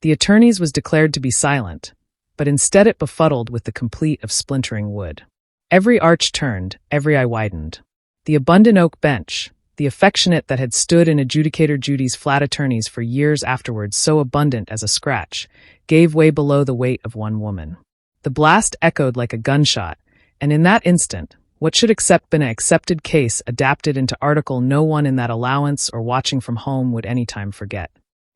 The attorney's was declared to be silent, but instead it befuddled with the complete of splintering wood. Every arch turned, every eye widened. The abundant oak bench, the affectionate that had stood in Adjudicator Judy's flat attorneys for years afterwards, so abundant as a scratch, gave way below the weight of one woman. The blast echoed like a gunshot, and in that instant, what should been an accepted case adapted into article no one in that allowance or watching from home would any time forget.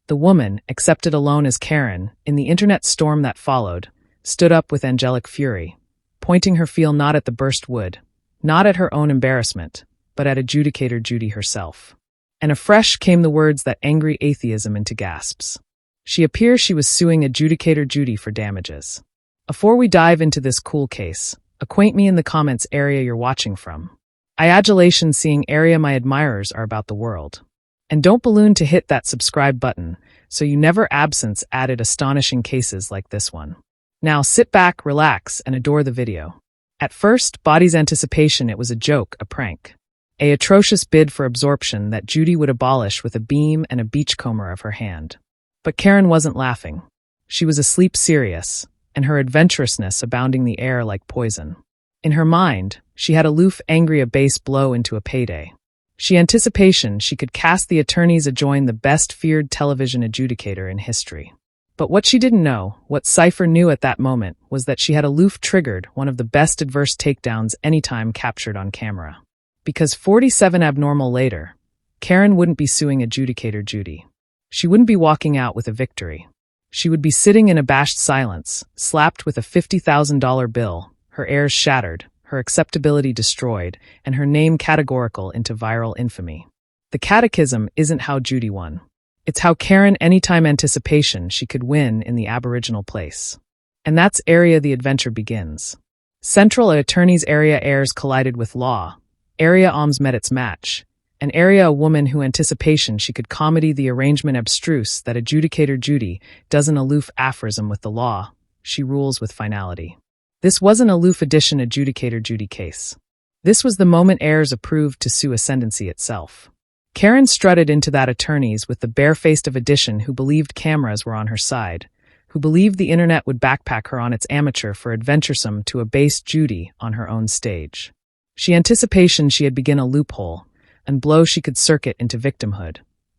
The woman, accepted alone as Karen, in the internet storm that followed, stood up with angelic fury, pointing her fiel not at the burst wood, not at her own embarrassment, but at Adjudicator Judy herself. And afresh came the words that angry atheism into gasps. She appears she was suing Adjudicator Judy for damages. Before we dive into this cool case, acquaint me in the comments area you're watching from. I adulation seeing area my admirers are about the world. And don't balloon to hit that subscribe button, so you never absence added astonishing cases like this one. Now sit back, relax, and adore the video. At first, body's anticipation it was a joke, a prank. A atrocious bid for absorption that Judy would abolish with a beam and a beachcomber of her hand. But Karen wasn't laughing. She was asleep serious, and her adventurousness abounding the air like poison. In her mind, she had aloof angry a base blow into a payday. She anticipation she could cast the attorneys adjoin the best feared television adjudicator in history. But what she didn't know, what Cypher knew at that moment, was that she had aloof triggered one of the best adverse takedowns anytime captured on camera. Because 47 abnormal later, Karen wouldn't be suing Adjudicator Judy. She wouldn't be walking out with a victory. She would be sitting in abashed silence, slapped with a $50,000 bill, her airs shattered, her acceptability destroyed, and her name categorical into viral infamy. The catechism isn't how Judy won. It's how Karen anytime anticipation she could win in the aboriginal place. And that's area the adventure begins. Central attorney's area heirs collided with law. Area alms met its match. An area a woman who anticipation she could comedy the arrangement abstruse that Adjudicator Judy does an aloof aphorism with the law. She rules with finality. This wasn't aloof edition Adjudicator Judy case. This was the moment heirs approved to sue ascendancy itself. Karen strutted into that attorney's with the barefaced of edition who believed cameras were on her side, who believed the internet would backpack her on its amateur for adventuresome to abase Judy on her own stage. She anticipation she had begin a loophole, and blow she could circuit into victimhood.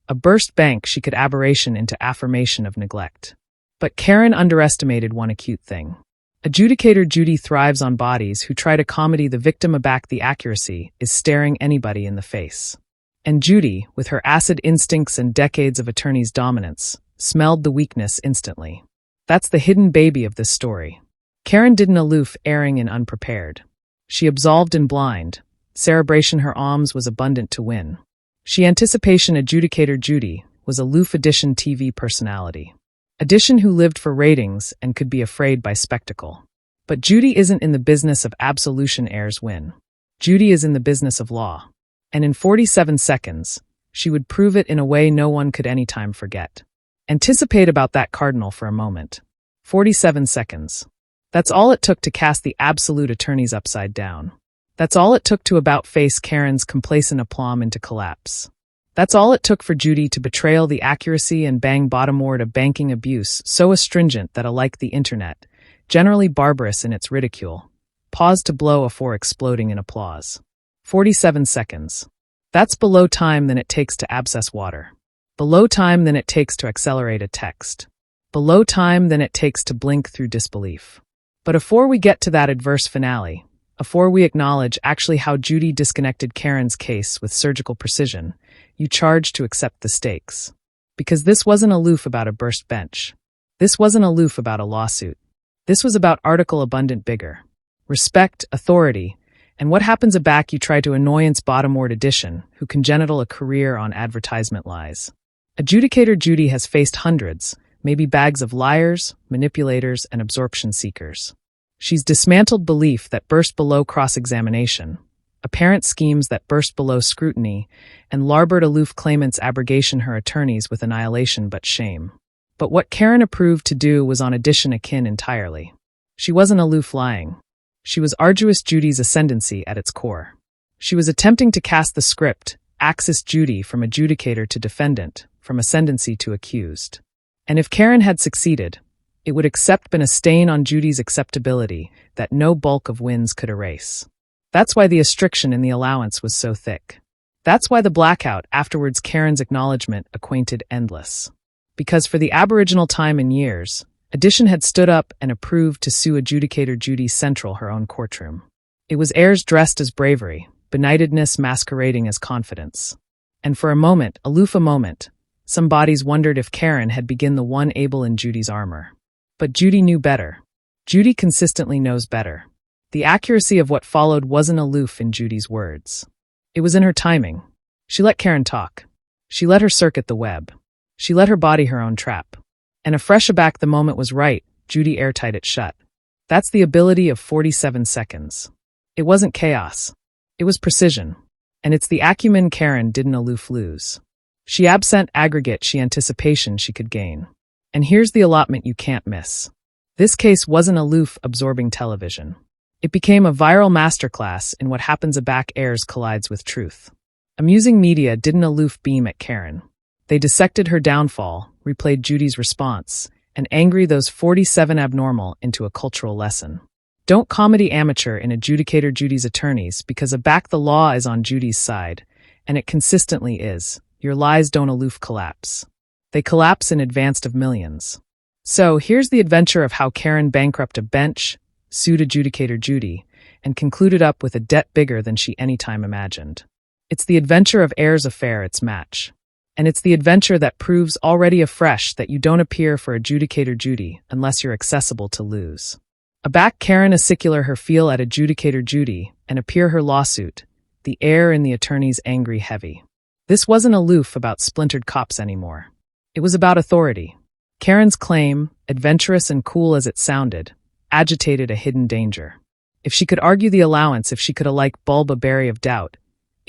A burst bank she could aberration into affirmation of neglect. But Karen underestimated one acute thing. Adjudicator Judy thrives on bodies who try to comedy the victim aback the accuracy is staring anybody in the face. And Judy, with her acid instincts and decades of attorney's dominance, smelled the weakness instantly. That's the hidden baby of this story. Karen didn't aloof erring and unprepared. She absolved in blind. Cerebration her alms was abundant to win. She anticipation Adjudicator Judy was aloof edition TV personality. Edition who lived for ratings and could be afraid by spectacle. But Judy isn't in the business of absolution heirs win. Judy is in the business of law. And in 47 seconds, she would prove it in a way no one could anytime forget. Anticipate about that cardinal for a moment. 47 seconds. That's all it took to cast the absolute attorneys upside down. That's all it took to about-face Karen's complacent aplomb into collapse. That's all it took for Judy to betrayal the accuracy and bang bottomward a banking abuse so astringent that alike the internet, generally barbarous in its ridicule, paused to blow afore exploding in applause. 47 seconds. That's below time than it takes to abscess water. Below time than it takes to accelerate a text. Below time than it takes to blink through disbelief. But afore we get to that adverse finale, afore we acknowledge actually how Judy disconnected Karen's case with surgical precision, you charge to accept the stakes. Because this wasn't aloof about a burst bench. This wasn't aloof about a lawsuit. This was about article abundant bigger. Respect, authority, and what happens aback you try to annoyance bottomward edition, who congenital a career on advertisement lies. Adjudicator Judy has faced hundreds, maybe bags of liars, manipulators, and absorption seekers. She's dismantled belief that burst below cross-examination, apparent schemes that burst below scrutiny, and larboard aloof claimants abrogation her attorneys with annihilation but shame. But what Karen approved to do was on addition akin entirely. She wasn't aloof lying. She was arduous Judy's ascendancy at its core. She was attempting to cast the script, axis Judy from adjudicator to defendant, from ascendancy to accused. And if Karen had succeeded, it would accept been a stain on Judy's acceptability that no bulk of wins could erase. That's why the restriction in the allowance was so thick. That's why the blackout afterwards Karen's acknowledgement acquainted endless. Because for the Aboriginal time and years, Addition had stood up and approved to sue adjudicator Judy Central her own courtroom. It was heirs dressed as bravery, benightedness masquerading as confidence. And for a moment, aloof a moment, some bodies wondered if Karen had been the one able in Judy's armor. But Judy knew better. Judy consistently knows better. The accuracy of what followed wasn't aloof in Judy's words. It was in her timing. She let Karen talk. She let her circuit the web. She let her body her own trap. And afresh aback the moment was right, Judy airtight it shut. That's the ability of 47 seconds. It wasn't chaos. It was precision. And it's the acumen Karen didn't aloof lose. She absent aggregate she anticipation she could gain. And here's the allotment you can't miss. This case wasn't aloof absorbing television. It became a viral masterclass in what happens aback airs collides with truth. Amusing media didn't aloof beam at Karen. They dissected her downfall, replayed Judy's response, and angry those 47 abnormal into a cultural lesson. Don't comedy amateur in adjudicator Judy's attorneys because aback the law is on Judy's side, and it consistently is. Your lies don't aloof collapse. They collapse in advance of millions. So here's the adventure of how Karen bankrupted a bench, sued adjudicator Judy, and concluded up with a debt bigger than she any time imagined. It's the adventure of heirs affair its match. And it's the adventure that proves already afresh that you don't appear for adjudicator Judy unless you're accessible to lose. Aback Karen acicular her feel at adjudicator Judy and appear her lawsuit, the air in the attorney's angry heavy. This wasn't aloof about splintered cops anymore. It was about authority. Karen's claim, adventurous and cool as it sounded, agitated a hidden danger. If she could argue the allowance, if she could alike bulb a berry of doubt,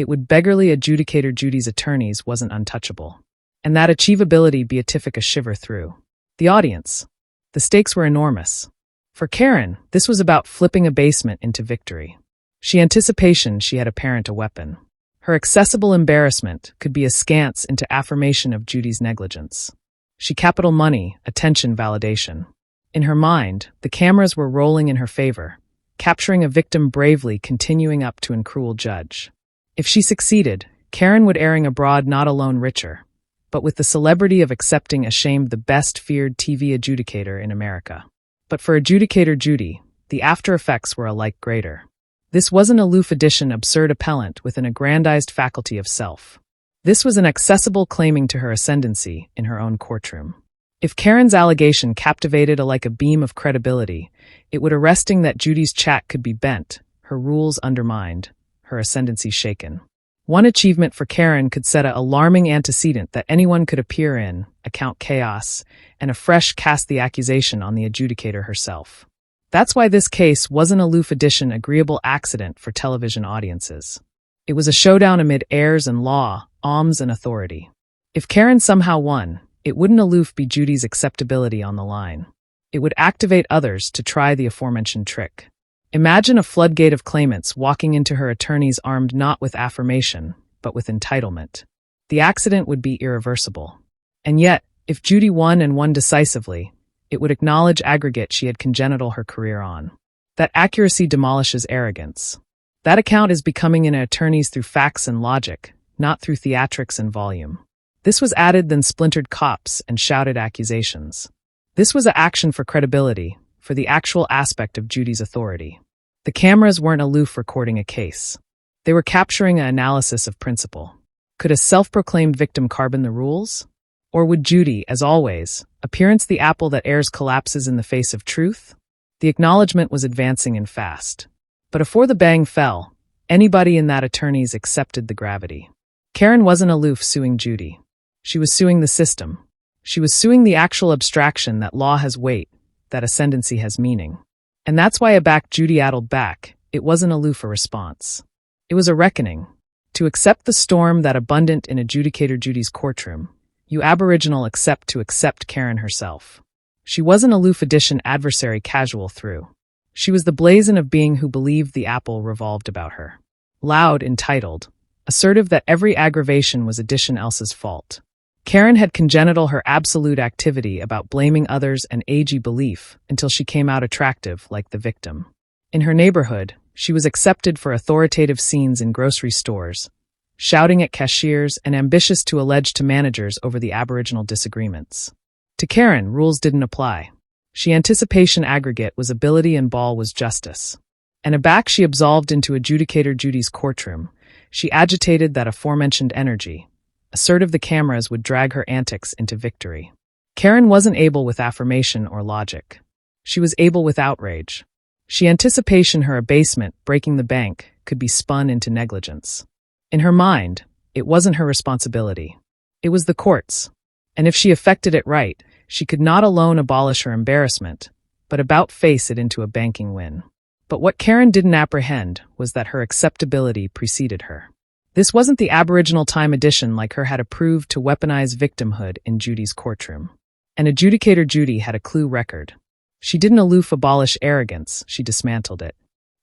it would beggarly adjudicator Judy's attorneys wasn't untouchable. And that achievability beatific a shiver through the audience. The stakes were enormous. For Karen, this was about flipping a basement into victory. She anticipation she had apparent a weapon. Her accessible embarrassment could be askance into affirmation of Judy's negligence. She capital money, attention, validation. In her mind, the cameras were rolling in her favor, capturing a victim bravely continuing up to an cruel judge. If she succeeded, Karen would airing abroad not alone richer, but with the celebrity of accepting ashamed the best feared TV adjudicator in America. But for adjudicator Judy, the after effects were alike greater. This wasn't a aloof addition absurd appellant with an aggrandized faculty of self. This was an accessible claiming to her ascendancy in her own courtroom. If Karen's allegation captivated like a beam of credibility, it would arresting that Judy's chat could be bent, her rules undermined, her ascendancy shaken. One achievement for Karen could set an alarming antecedent that anyone could appear in, account chaos, and afresh cast the accusation on the adjudicator herself. That's why this case wasn't a aloof addition agreeable accident for television audiences. It was a showdown amid heirs and law, alms and authority. If Karen somehow won, it wouldn't aloof be Judy's acceptability on the line. It would activate others to try the aforementioned trick. Imagine a floodgate of claimants walking into her attorneys armed not with affirmation, but with entitlement. The accident would be irreversible. And yet, if Judy won and won decisively, it would acknowledge aggregate she had congenital her career on. That accuracy demolishes arrogance. That account is becoming an attorney's through facts and logic, not through theatrics and volume. This was added than splintered cops and shouted accusations. This was an action for credibility, for the actual aspect of Judy's authority. The cameras weren't aloof recording a case. They were capturing an analysis of principle. Could a self-proclaimed victim carbon the rules? Or would Judy, as always, appearance the apple that airs collapses in the face of truth? The acknowledgement was advancing and fast. But before the bang fell, anybody in that attorney's accepted the gravity. Karen wasn't aloof suing Judy. She was suing the system. She was suing the actual abstraction that law has weight, that ascendancy has meaning. And that's why aback Judy addled back, it wasn't aloof a response. It was a reckoning. To accept the storm that abundant in adjudicator Judy's courtroom, you Aboriginal accept to accept Karen herself. She wasn't aloof addition adversary casual through. She was the blazon of being who believed the apple revolved about her. Loud, entitled, assertive that every aggravation was addition else's fault. Karen had congenital her absolute activity about blaming others and agey belief until she came out attractive like the victim. In her neighborhood, she was accepted for authoritative scenes in grocery stores, shouting at cashiers and ambitious to allege to managers over the Aboriginal disagreements. To Karen, rules didn't apply. She anticipation aggregate was ability and ball was justice. And aback she absolved into Adjudicator Judy's courtroom. She agitated that aforementioned energy. Assertive the cameras would drag her antics into victory. Karen wasn't able with affirmation or logic. She was able with outrage. She anticipation her abasement, breaking the bank, could be spun into negligence. In her mind, it wasn't her responsibility. It was the court's. And if she effected it right, she could not alone abolish her embarrassment, but about face it into a banking win. But what Karen didn't apprehend was that her acceptability preceded her. This wasn't the Aboriginal time edition like her had approved to weaponize victimhood in Judy's courtroom. And Adjudicator Judy had a clue record. She didn't aloof abolish arrogance, she dismantled it.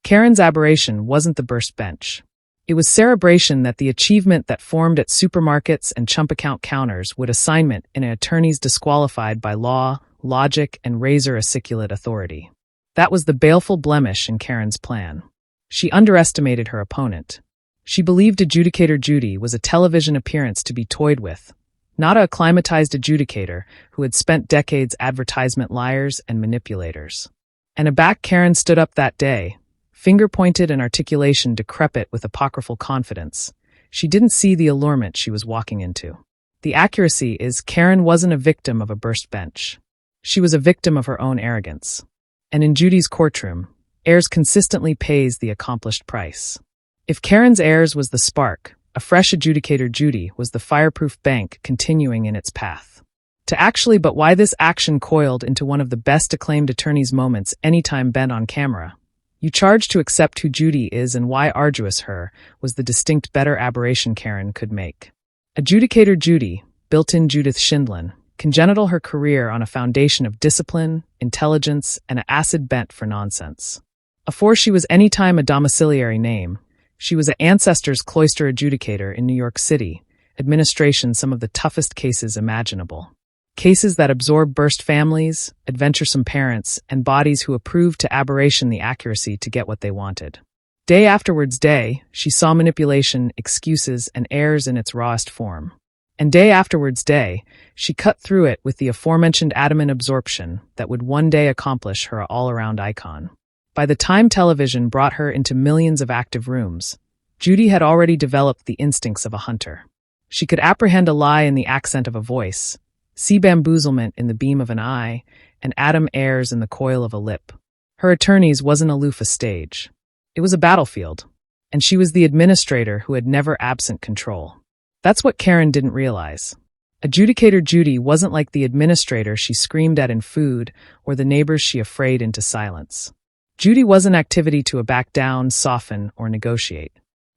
Karen's aberration wasn't the burst bench. It was cerebration that the achievement that formed at supermarkets and chump account counters would assignment in attorneys disqualified by law, logic, and razor aciculate authority. That was the baleful blemish in Karen's plan. She underestimated her opponent. She believed Adjudicator Judy was a television appearance to be toyed with, not a acclimatized adjudicator who had spent decades advertisement liars and manipulators. And aback Karen stood up that day, finger-pointed and articulation decrepit with apocryphal confidence. She didn't see the allurement she was walking into. The accuracy is Karen wasn't a victim of a burst bench. She was a victim of her own arrogance. And in Judy's courtroom, heirs consistently pays the accomplished price. If Karen's heirs was the spark, a fresh Adjudicator Judy was the fireproof bank continuing in its path. But why this action coiled into one of the best acclaimed attorney's moments anytime bent on camera. You charge to accept who Judy is and why arduous her was the distinct better aberration Karen could make. Adjudicator Judy, built-in Judith Schindlin, congenital her career on a foundation of discipline, intelligence, and an acid bent for nonsense. Afore she was any time a domiciliary name, she was an ancestors' cloister adjudicator in New York City, administration some of the toughest cases imaginable. Cases that absorb burst families, adventuresome parents, and bodies who approved to aberration the accuracy to get what they wanted. Day afterwards day, she saw manipulation, excuses, and errors in its rawest form. And day afterwards day, she cut through it with the aforementioned adamant absorption that would one day accomplish her all-around icon. By the time television brought her into millions of active rooms, Judy had already developed the instincts of a hunter. She could apprehend a lie in the accent of a voice, see bamboozlement in the beam of an eye, and Adam airs in the coil of a lip. Her attorneys wasn't aloof a stage. It was a battlefield, and she was the administrator who had never absent control. That's what Karen didn't realize. Adjudicator Judy wasn't like the administrator she screamed at in food or the neighbors she afraid into silence. Judy wasn't activity to back down, soften, or negotiate.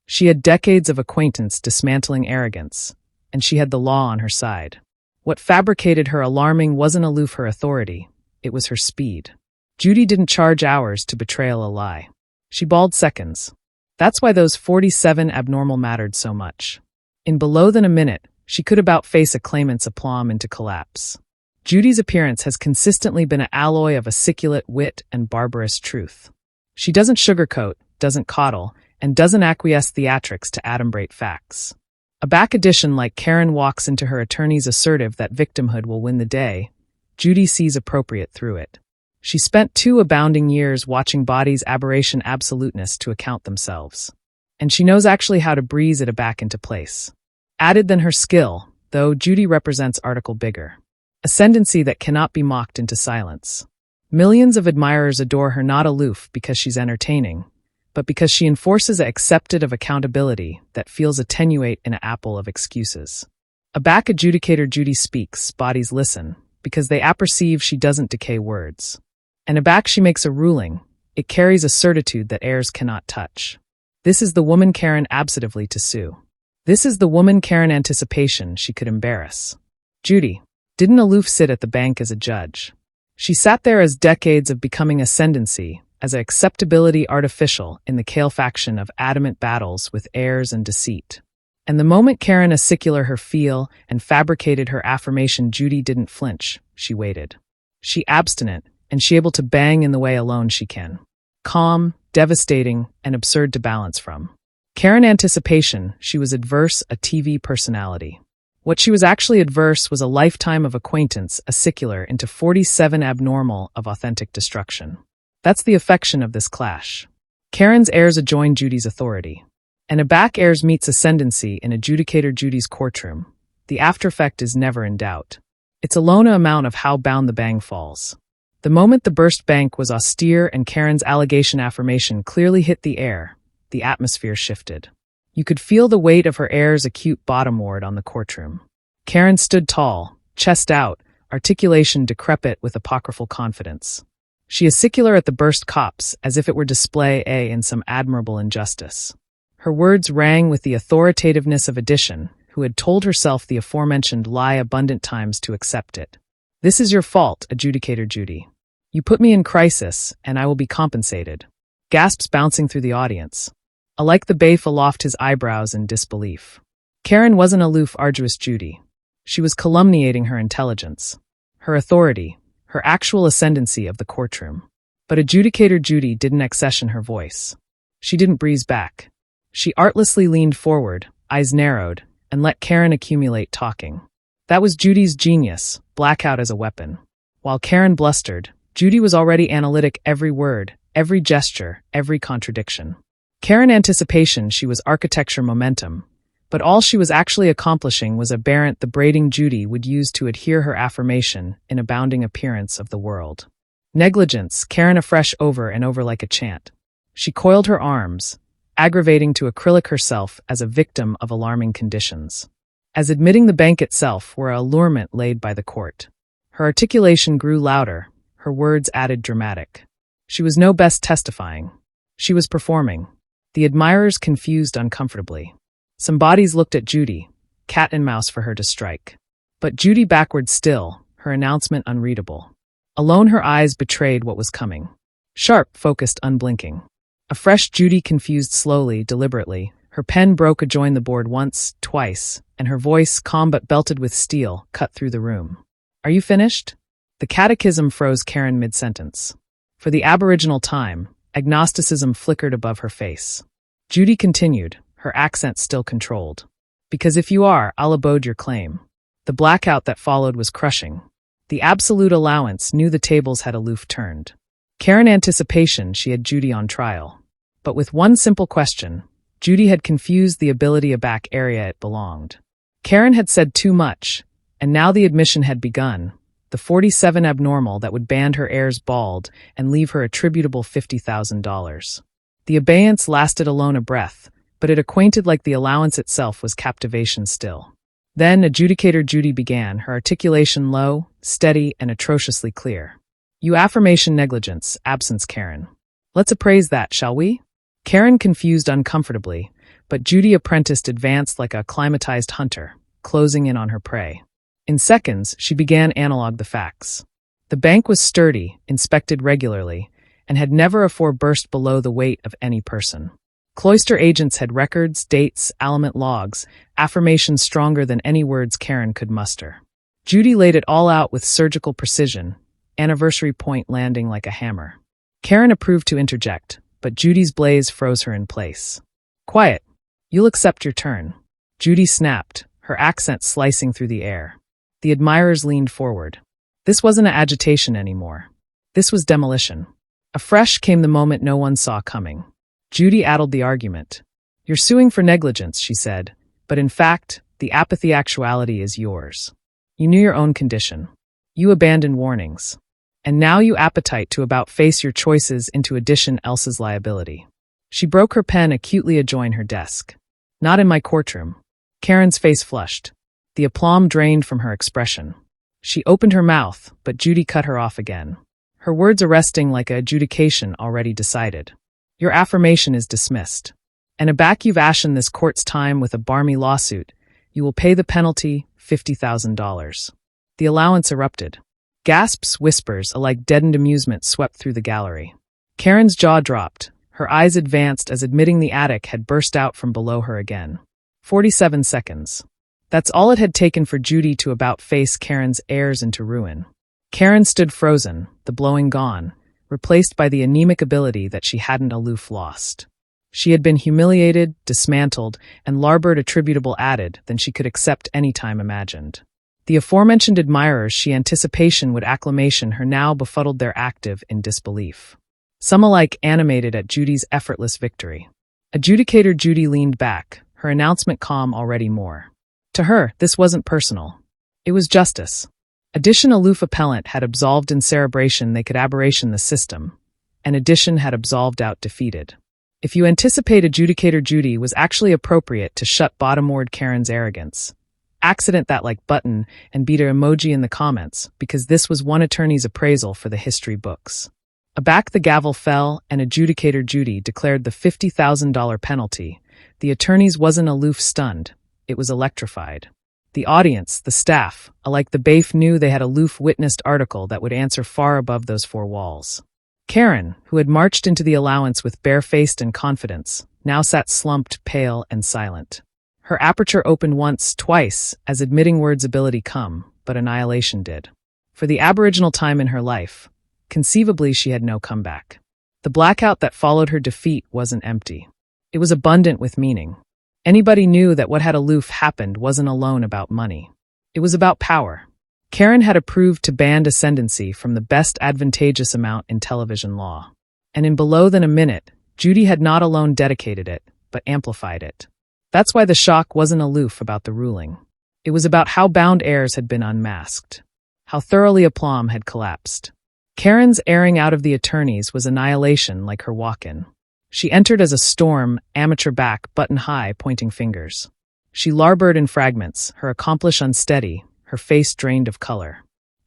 She had decades of acquaintance dismantling arrogance, and she had the law on her side. What fabricated her alarming wasn't aloof her authority, it was her speed. Judy didn't charge hours to betrayal a lie. She balled seconds. That's why those 47 abnormal mattered so much. In below than a minute, she could about face a claimant's aplomb into collapse. Judy's appearance has consistently been an alloy of aciculate wit and barbarous truth. She doesn't sugarcoat, doesn't coddle, and doesn't acquiesce theatrics to adumbrate facts. A back addition like Karen walks into her attorney's assertive that victimhood will win the day, Judy sees appropriate through it. She spent 2 abounding years watching bodies aberration absoluteness to account themselves. And she knows actually how to breeze it back into place. Added than her skill, though, Judy represents article bigger. Ascendancy that cannot be mocked into silence. Millions of admirers adore her not aloof because she's entertaining, but because she enforces a accepted of accountability that feels attenuate in an apple of excuses. A back Adjudicator Judy speaks, bodies listen, because they apperceive she doesn't decay words. And a back she makes a ruling, it carries a certitude that heirs cannot touch. This is the woman Karen absentatively to sue. This is the woman Karen anticipation she could embarrass. Judy didn't aloof sit at the bank as a judge. She sat there as decades of becoming ascendancy, as a acceptability artificial in the Kale faction of adamant battles with airs and deceit. And the moment Karen acicular her feel and fabricated her affirmation, Judy didn't flinch. She waited. She abstinent, and she able to bang in the way alone she can. Calm, devastating, and absurd to balance from. Karen anticipation, she was adverse a TV personality. What she was actually adverse was a lifetime of acquaintance, acicular into 47 abnormal of authentic destruction. That's the affection of this clash. Karen's heirs adjoin Judy's authority. And a back heirs meets ascendancy in adjudicator Judy's courtroom. The aftereffect is never in doubt. It's alone an amount of how bound the bang falls. The moment the burst bank was austere and Karen's allegation affirmation clearly hit the air, the atmosphere shifted. You could feel the weight of her heir's acute bottomward on the courtroom. Karen stood tall, chest out, articulation decrepit with apocryphal confidence. She acicular at the burst cops as if it were display A in some admirable injustice. Her words rang with the authoritativeness of addition, who had told herself the aforementioned lie abundant times to accept it. This is your fault, adjudicator Judy. You put me in crisis, and I will be compensated. Gasps bouncing through the audience. Alike the bafe aloft his eyebrows in disbelief. Karen wasn't aloof arduous Judy. She was calumniating her intelligence, her authority, her actual ascendancy of the courtroom. But adjudicator Judy didn't accession her voice. She didn't breeze back. She artlessly leaned forward, eyes narrowed, and let Karen accumulate talking. That was Judy's genius, blackout as a weapon. While Karen blustered, Judy was already analytic every word, every gesture, every contradiction. Karen anticipation she was architecture momentum, but all she was actually accomplishing was aberrant the braiding Judy would use to adhere her affirmation in abounding appearance of the world. Negligence, Karen afresh over and over like a chant. She coiled her arms, aggravating to acrylic herself as a victim of alarming conditions. As admitting the bank itself were an allurement laid by the court. Her articulation grew louder, her words added dramatic. She was no best testifying. She was performing. The admirers confused uncomfortably. Some bodies looked at Judy, cat and mouse for her to strike. But Judy backward still, her announcement unreadable. Alone her eyes betrayed what was coming. Sharp, focused, unblinking. A fresh Judy confused slowly, deliberately. Her pen broke adjoin the board once, twice, and her voice, calm but belted with steel, cut through the room. Are you finished? The catechism froze Karen mid-sentence. For the aboriginal time, agnosticism flickered above her face. Judy continued, her accent still controlled. Because if you are, I'll abode your claim. The blackout that followed was crushing. The absolute allowance knew the tables had aloof turned. Karen anticipation she had Judy on trial. But with one simple question, Judy had confused the ability a back area it belonged. Karen had said too much, and now the admission had begun, the 47 abnormal that would band her heirs bald and leave her attributable $50,000. The abeyance lasted alone a breath, but it acquainted like the allowance itself was captivation still. Then adjudicator Judy began, her articulation low, steady, and atrociously clear. You affirmation negligence, absence Karen. Let's appraise that, shall we? Karen confused uncomfortably, but Judy apprenticed advanced like a acclimatized hunter, closing in on her prey. In seconds, she began analog the facts. The bank was sturdy, inspected regularly, and had never afore burst below the weight of any person. Cloister agents had records, dates, aliment logs, affirmations stronger than any words Karen could muster. Judy laid it all out with surgical precision, anniversary point landing like a hammer. Karen approved to interject, but Judy's blaze froze her in place. Quiet. You'll accept your turn. Judy snapped, her accent slicing through the air. The admirers leaned forward. This wasn't an agitation anymore. This was demolition. Afresh came the moment no one saw coming. Judy addled the argument. You're suing for negligence, she said, but in fact, the apathy actuality is yours. You knew your own condition. You abandoned warnings. And now you appetite to about face your choices into addition else's liability. She broke her pen acutely adjoin her desk. Not in my courtroom. Karen's face flushed. The aplomb drained from her expression. She opened her mouth, but Judy cut her off again. Her words arresting like a adjudication already decided. Your affirmation is dismissed. And aback you've ashen this court's time with a barmy lawsuit. You will pay the penalty, $50,000. The allowance erupted. Gasps, whispers, alike deadened amusement swept through the gallery. Karen's jaw dropped. Her eyes advanced as admitting the attic had burst out from below her again. 47 seconds. That's all it had taken for Judy to about-face Karen's heirs into ruin. Karen stood frozen, the blowing gone, replaced by the anemic ability that she hadn't aloof lost. She had been humiliated, dismantled, and larboard attributable added than she could accept any time imagined. The aforementioned admirers she anticipation would acclamation her now befuddled their active in disbelief. Some alike animated at Judy's effortless victory. Adjudicator Judy leaned back, her announcement calm already more. To her, this wasn't personal. It was justice. Addition aloof appellant had absolved in cerebration they could aberration the system, and addition had absolved out defeated. If you anticipate Adjudicator Judy was actually appropriate to shut bottom-ward Karen's arrogance. Accident that like button and beat a emoji in the comments, because this was one attorney's appraisal for the history books. Aback the gavel fell, and Adjudicator Judy declared the $50,000 penalty. The attorneys wasn't aloof stunned, it was electrified. The audience, the staff, alike the bafe knew they had aloof witnessed article that would answer far above those four walls. Karen, who had marched into the allowance with bare-faced and confidence, now sat slumped, pale, and silent. Her aperture opened once, twice, as admitting words ability come, but annihilation did. For the aboriginal time in her life, conceivably she had no comeback. The blackout that followed her defeat wasn't empty. It was abundant with meaning. Anybody knew that what had aloof happened wasn't alone about money. It was about power. Karen had approved to band ascendancy from the best advantageous amount in television law. And in below than a minute, Judy had not alone dedicated it, but amplified it. That's why the shock wasn't aloof about the ruling. It was about how bound heirs had been unmasked. How thoroughly aplomb had collapsed. Karen's airing out of the attorneys was annihilation like her walk-in. She entered as a storm, amateur back, button high, pointing fingers. She larboard in fragments, her accomplice unsteady, her face drained of color.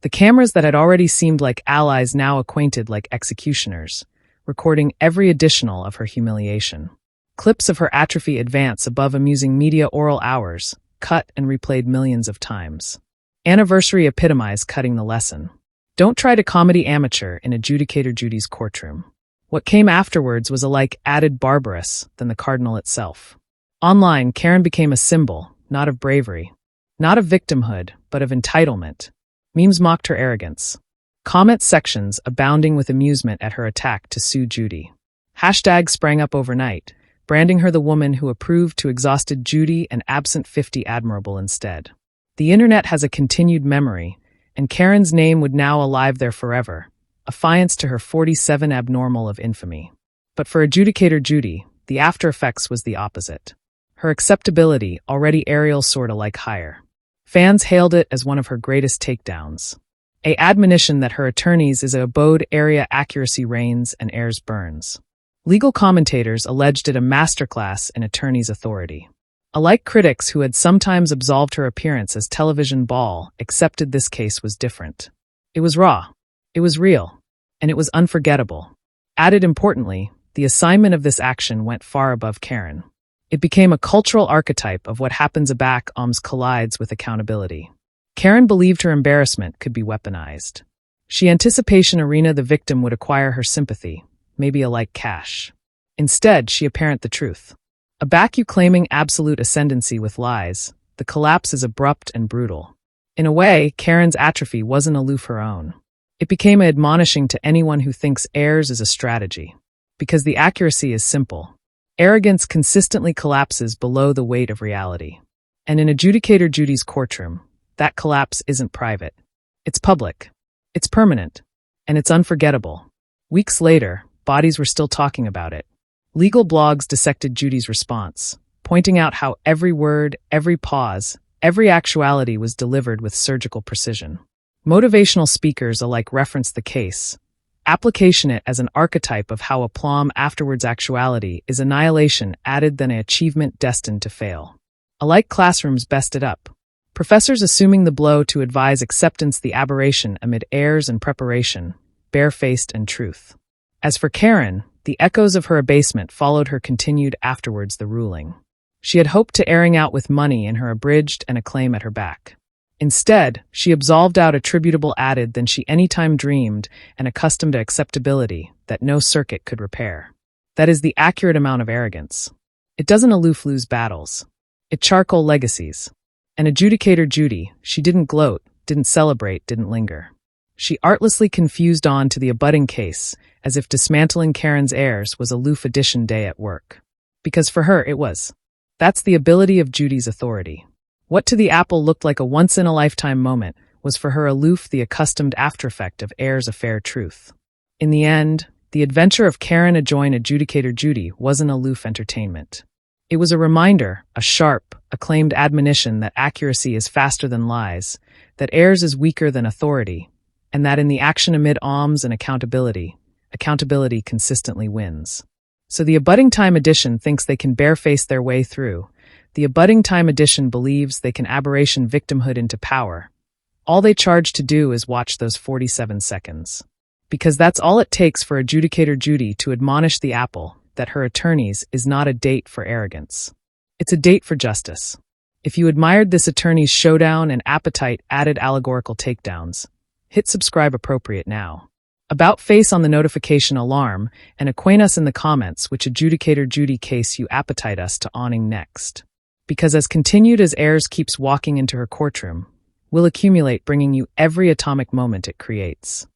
The cameras that had already seemed like allies now acquainted like executioners, recording every additional of her humiliation. Clips of her atrophy advance above amusing media oral hours, cut and replayed millions of times. Anniversary epitomize cutting the lesson. Don't try to comedy amateur in Adjudicator Judy's courtroom. What came afterwards was alike added barbarous than the cardinal itself. Online, Karen became a symbol, not of bravery, not of victimhood, but of entitlement. Memes mocked her arrogance. Comment sections abounding with amusement at her attack to sue Judy. Hashtags sprang up overnight, branding her the woman who approved to exhausted Judy and absent 50 admirable instead. The internet has a continued memory, and Karen's name would now alive there forever, affiance to her 47 abnormal of infamy. But for Adjudicator Judy, the after effects was the opposite. Her acceptability already aerial soared alike higher. Fans hailed it as one of her greatest takedowns. A admonition that her attorneys is a abode area accuracy reigns and airs burns. Legal commentators alleged it a masterclass in attorney's authority. Alike critics who had sometimes absolved her appearance as television ball accepted this case was different. It was raw. It was real. And it was unforgettable. Added importantly, the assignment of this action went far above Karen. It became a cultural archetype of what happens aback collides with accountability. Karen believed her embarrassment could be weaponized. She anticipation arena the victim would acquire her sympathy, maybe alike cash. Instead, she apparent the truth. Aback you claiming absolute ascendancy with lies, the collapse is abrupt and brutal. In a way, Karen's atrophy wasn't aloof her own. It became admonishing to anyone who thinks heirs is a strategy. Because the accuracy is simple. Arrogance consistently collapses below the weight of reality. And in Adjudicator Judy's courtroom, that collapse isn't private. It's public. It's permanent. And it's unforgettable. Weeks later, bodies were still talking about it. Legal blogs dissected Judy's response, pointing out how every word, every pause, every actuality was delivered with surgical precision. Motivational speakers alike referenced the case, application it as an archetype of how aplomb afterwards actuality is annihilation added than an achievement destined to fail. Alike classrooms bested up. Professors assuming the blow to advise acceptance the aberration amid airs and preparation, barefaced and truth. As for Karen, the echoes of her abasement followed her continued afterwards the ruling. She had hoped to airing out with money in her abridged and acclaim at her back. Instead, she absolved out attributable added than she any time dreamed and accustomed to acceptability that no circuit could repair. That is the accurate amount of arrogance. It doesn't aloof lose battles. It charcoal legacies. And adjudicator Judy, she didn't gloat, didn't celebrate, didn't linger. She artlessly confused on to the abutting case, as if dismantling Karen's heirs was a Loof Edition day at work. Because for her, it was. That's the ability of Judy's authority. What to the Apple looked like a once-in-a-lifetime moment was for her aloof the accustomed aftereffect of heirs of fair truth. In the end, the adventure of Karen adjoin adjudicator Judy wasn't aloof entertainment. It was a reminder, a sharp, acclaimed admonition that accuracy is faster than lies, that heirs is weaker than authority, and that in the action amid alms and accountability consistently wins. So the Abutting Time Edition thinks they can bareface their way through. The Abutting Time Edition believes they can aberration victimhood into power. All they charge to do is watch those 47 seconds. Because that's all it takes for adjudicator Judy to admonish the Apple that her attorneys is not a date for arrogance. It's a date for justice. If you admired this attorney's showdown and appetite added allegorical takedowns, hit subscribe appropriate now. About face on the notification alarm and acquaint us in the comments which adjudicator Judy case you appetite us to awning next. Because as continued as heirs keeps walking into her courtroom, we'll accumulate bringing you every atomic moment it creates.